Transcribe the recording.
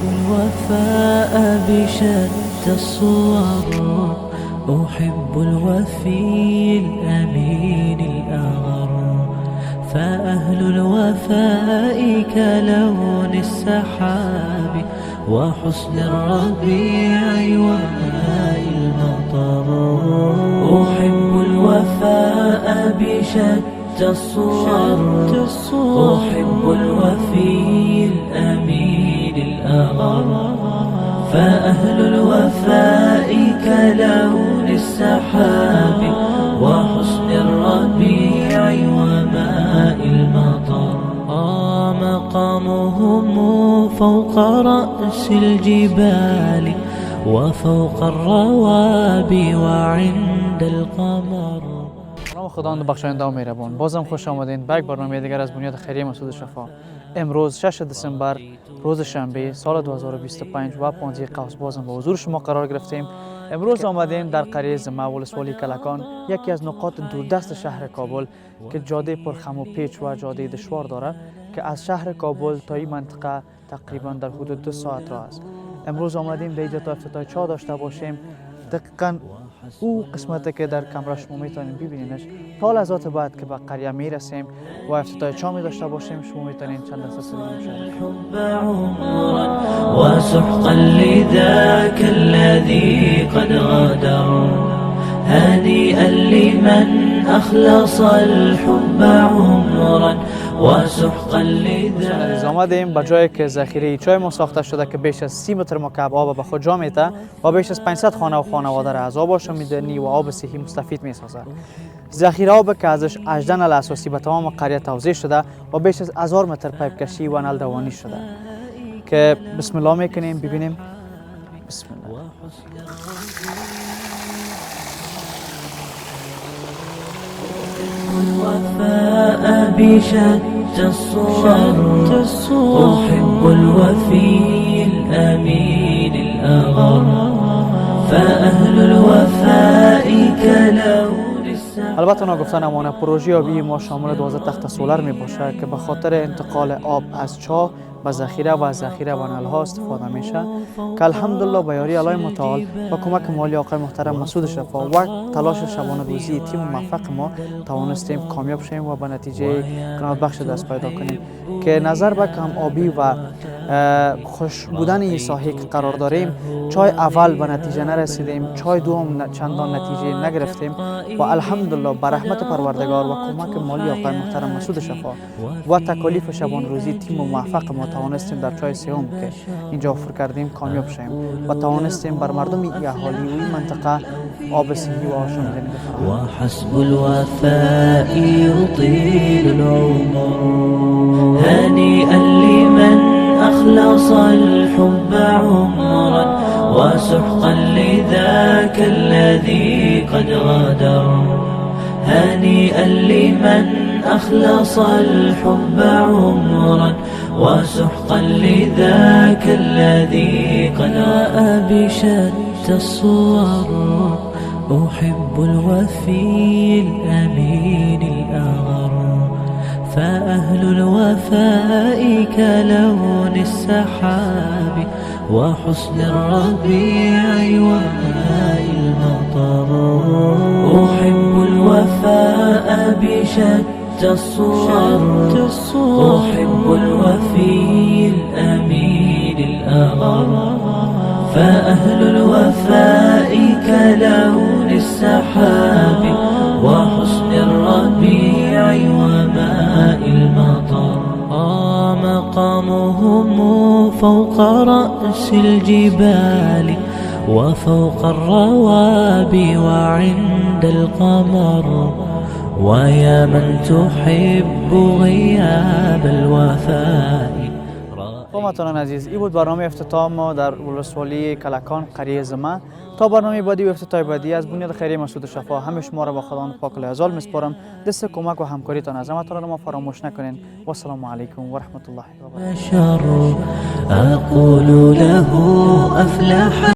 الوفاء بشتى الصور، أحب الوفي الأمين الأغر، فأهل الوفاء كلون السحاب وحسن الربيع وماء المطر. أحب الوفاء بشتى الصور، أحب الوفي الأمين الأغر، فأهل الوفاء كلون السحاب وحسن الربيع وماء المطر. مقامهم فوق رأس الجبال وفوق الروابي وعند القمر. نام خداوند بخشاینده و مهربان، بازم خوش آمدین به یک برنامه دیگر از بنیاد خیریه مسعود شفا. امروز 6 دسامبر روز شنبه سال 2025 و 15 قوس بازم با حضور شما قرار گرفتیم. امروز آمدیم در قریه زمه ولسوالی کلکان، یکی از نقاط دوردست شهر کابل که جاده پرخم و پیچ و جاده دشوار دارد که از شهر کابل تا این منطقه تقریبا در حدود 2 ساعت راه است. امروز آمدیم در اینجا تا افتتاح چاه داشته باشیم. دقیقاً او قسمتی که در کامera شما میتونید ببینینش. تا لحظات بعد که به قریه میرسیم و افتتاح چاه می داشته باشیم، شما میتونید چند لحظه حب عمرا وسحقا لذاك الذي قد غادر، هنيئا لمن أخلص الحب عمرا وسحقا لذاك. آمدیم به جایی که ذخیره چای ما ساخته شده که بیش از 30 متر مکعب آب به خود جا میته و بیش از 500 خانه و خانواده را از آبش میدنی و آب صحی مستفید میسازه. ذخیره آب که ازش 18 نل اساسی به تمام قریه توزیع شده و بیش از 1000 متر پیپ کشی و نل دوانی شده که بسم الله میکنیم ببینیم. بسم الله. الوفاء بشتى الصور، أحب الوفي الأمين الأغر، فأهل الوفاء كلون السحاب. البته نگفتن امانه پروژه آبی ما شامل 12 تخت سولر می باشه که به خاطر انتقال آب از چاه به ذخیره و از ذخیره به نلها استفاده میشه که الحمدلله به یاری الله متعال و کمک مالی آقای محترم مسعود شفا و تلاش شبانه روزی تیم موفق ما توانستیم کامیاب شیم و به نتیجه قناعت بخش دست پیدا کنیم که نظر به کم آبی و خوش بودن این ساحه که قرار داریم، چای اول به نتیجه نرسیدیم، چای دوم چندان نتیجه نگرفتیم و الحمدلله به رحمت پروردگار و کمک مالی آقای محترم مسعود شفا و تکالیف شبانه روزی تیم موفق ما توانستیم در چای سوم که اینجا افر کردیم کامیاب شیم و توانستیم بر مردم این اهالی و این منطقه آب صحی و آشامیدنی بفرماییم. و حسب الوفاء يطيل العمر، هنيئا لمن أخلص الحب عمرا وسحقا لذاك الذي قد غادر، هنيئا لمن أخلص الحب عمرا وسحقا لذاك الذي قد غادر. بشتى الصور، أحب الوفي الأمين الأغر، فأهل الوفاء كلون السحاب وحسن الربيع وماء المطر. أحب الوفاء بشتى الصور، أحب الوفي الأمين الأغر، فأهل الوفاء كلون السحاب وحسن الربيع وماء المطر. مقامهم فوق رأس الجبال وفوق الروابي وعند القمر، ويا من تحب غياب الوفاء. همتان عزیز، این بود برنامه افتتاح ما در ولسوالی کلکان قریه زمه. تا برنامه بعدی و افتتاح بعدی از بنیاد خیریه مسعود شفا همه شما را با خداوند پاک العزال میسپارم. دست کمک و همکاریتان از همتان را ما فراموش نکنین. و السلام علیکم و رحمت الله و برکاته. أقول له أفلح